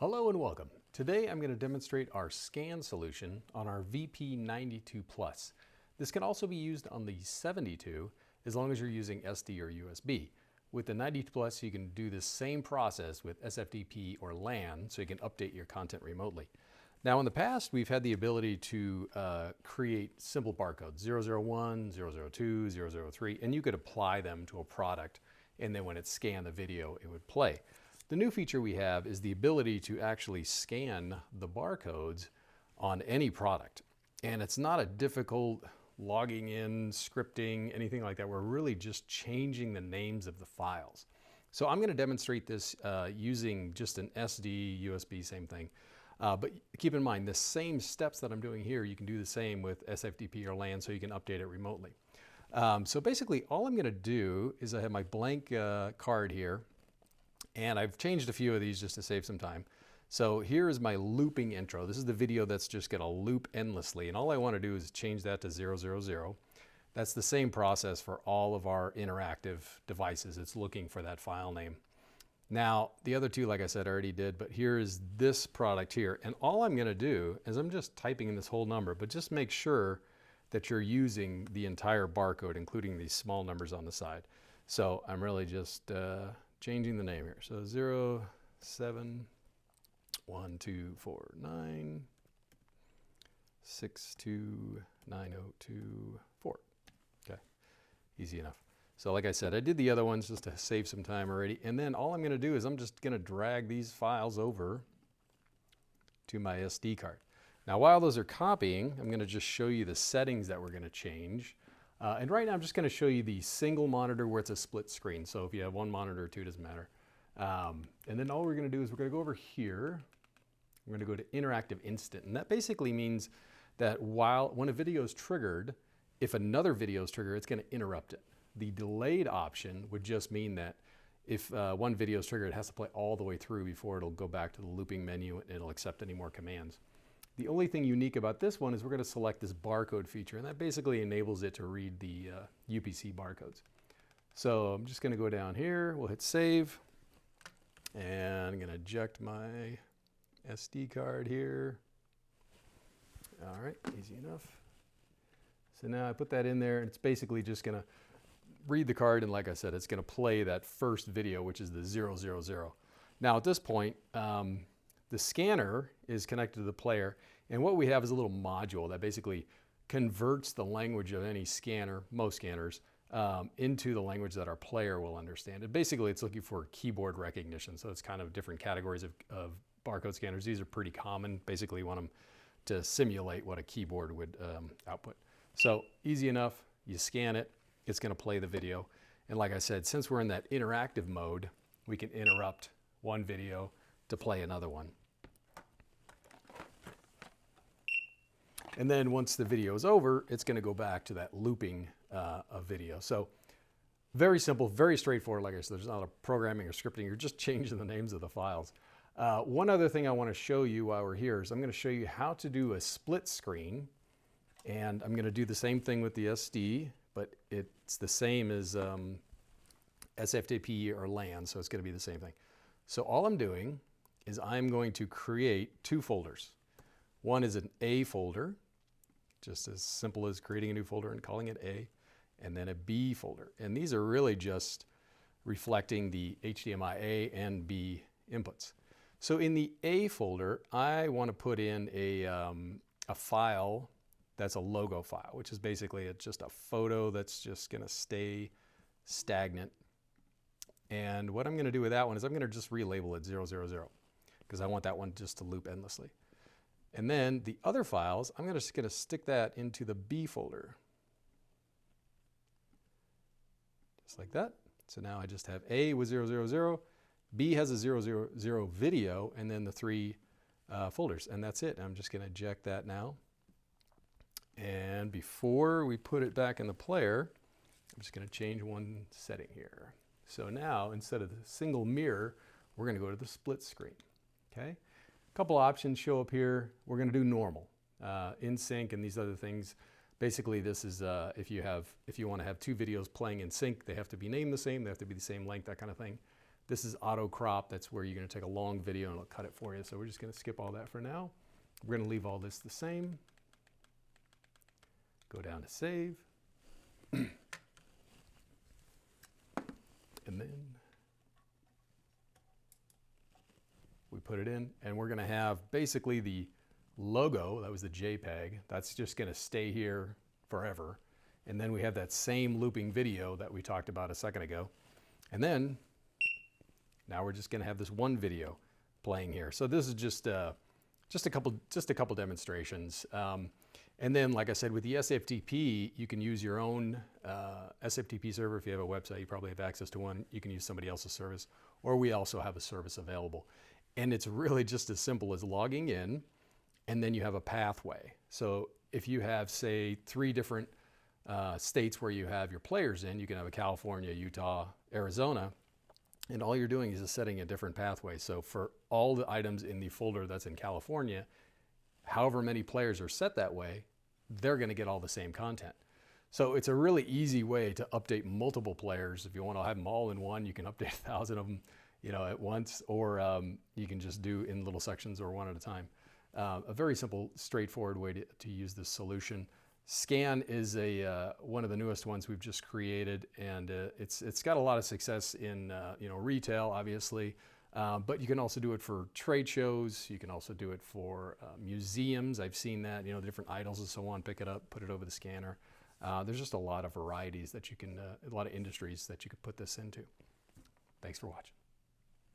Hello and welcome. Today I'm going to demonstrate our scan solution on our VP92 Plus. This can also be used on the 72 as long as you're using SD or USB. With the 92 Plus you can do the same process with SFTP or LAN so you can update your content remotely. Now in the past we've had the ability to create simple barcodes 001, 002, 003 and you could apply them to a product and then when it scanned the video it would play. The new feature we have is the ability to actually scan the barcodes on any product. And it's not a difficult logging in, scripting, anything like that. We're really just changing the names of the files. So I'm going to demonstrate this using just an SD, USB, same thing. But keep in mind, the same steps that I'm doing here, you can do the same with SFTP or LAN so you can update it remotely. So basically, all I'm going to do is I have my blank card here. And I've changed a few of these just to save some time. So here is my looping intro. This is the video that's just going to loop endlessly. And all I want to do is change that to 000. That's the same process for all of our interactive devices. It's looking for that file name. Now, the other two, like I said, I already did. But here is this product here. And all I'm going to do is I'm just typing in this whole number. But just make sure that you're using the entire barcode, including these small numbers on the side. So I'm really just changing the name here. So 0712496290224. Okay, easy enough. So like I said, I did the other ones just to save some time already. And then all I'm going to do is I'm just going to drag these files over to my SD card. Now while those are copying, I'm going to just show you the settings that we're going to change. And right now I'm just going to show you the single monitor where it's a split screen. So if you have one monitor or two, it doesn't matter. And then all we're going to do is we're going to go over here. We're going to go to interactive instant. And that basically means that when a video is triggered, if another video is triggered, it's going to interrupt it. The delayed option would just mean that if one video is triggered, it has to play all the way through before it'll go back to the looping menu and it'll accept any more commands. The only thing unique about this one is we're going to select this barcode feature, and that basically enables it to read the UPC barcodes. So I'm just going to go down here, we'll hit save, and I'm going to eject my SD card here. All right, easy enough. So now I put that in there, and it's basically just going to read the card, and like I said, it's going to play that first video, which is the 000. Now at this point, the scanner is connected to the player, and what we have is a little module that basically converts the language of any scanner, most scanners, into the language that our player will understand. And basically it's looking for keyboard recognition, so it's kind of different categories of barcode scanners. These are pretty common. Basically you want them to simulate what a keyboard would output. So easy enough, you scan it, it's going to play the video. And like I said, since we're in that interactive mode, we can interrupt one video to play another one. And then once the video is over, it's going to go back to that looping of video. So very simple, very straightforward. Like I said, there's not a programming or scripting. You're just changing the names of the files. One other thing I want to show you while we're here is I'm going to show you how to do a split screen. And I'm going to do the same thing with the SD, but it's the same as SFTP or LAN, so it's going to be the same thing. So all I'm doing is I'm going to create two folders. One is an A folder, just as simple as creating a new folder and calling it A, and then a B folder. And these are really just reflecting the HDMI A and B inputs. So in the A folder, I want to put in a file that's a logo file, which is basically just a photo that's just going to stay stagnant. And what I'm going to do with that one is I'm going to just relabel it 000 because I want that one just to loop endlessly. And then the other files, I'm just going to stick that into the B folder. Just like that. So now I just have A with 000, B has a 000 video, and then the three folders. And that's it. I'm just going to eject that now. And before we put it back in the player, I'm just going to change one setting here. So now, instead of the single mirror, we're going to go to the split screen. Okay? A couple options show up here. We're going to do normal, in sync, and these other things. Basically, this is if you want to have two videos playing in sync, they have to be named the same, they have to be the same length, that kind of thing. This is auto crop. That's where you're going to take a long video and it'll cut it for you. So we're just going to skip all that for now. We're going to leave all this the same. Go down to save. And then we put it in, and we're going to have basically the logo. That was the JPEG. That's just going to stay here forever. And then we have that same looping video that we talked about a second ago. And then now we're just going to have this one video playing here. So this is just a couple demonstrations. And then, like I said, with the SFTP, you can use your own SFTP server. If you have a website, you probably have access to one. You can use somebody else's service, or we also have a service available. And it's really just as simple as logging in, and then you have a pathway. So if you have, say, 3 different states where you have your players in, you can have a California, Utah, Arizona, and all you're doing is just setting a different pathway. So for all the items in the folder that's in California, however many players are set that way, they're going to get all the same content. So it's a really easy way to update multiple players. If you want to have them all in one, you can update 1,000 of them, at once, or you can just do in little sections or one at a time. A very simple, straightforward way to use this solution. Scan is one of the newest ones we've just created, and it's got a lot of success in retail, obviously, but you can also do it for trade shows. You can also do it for museums. I've seen that, different idols and so on. Pick it up, put it over the scanner. There's just a lot of varieties that you can, a lot of industries that you could put this into. Thanks for watching.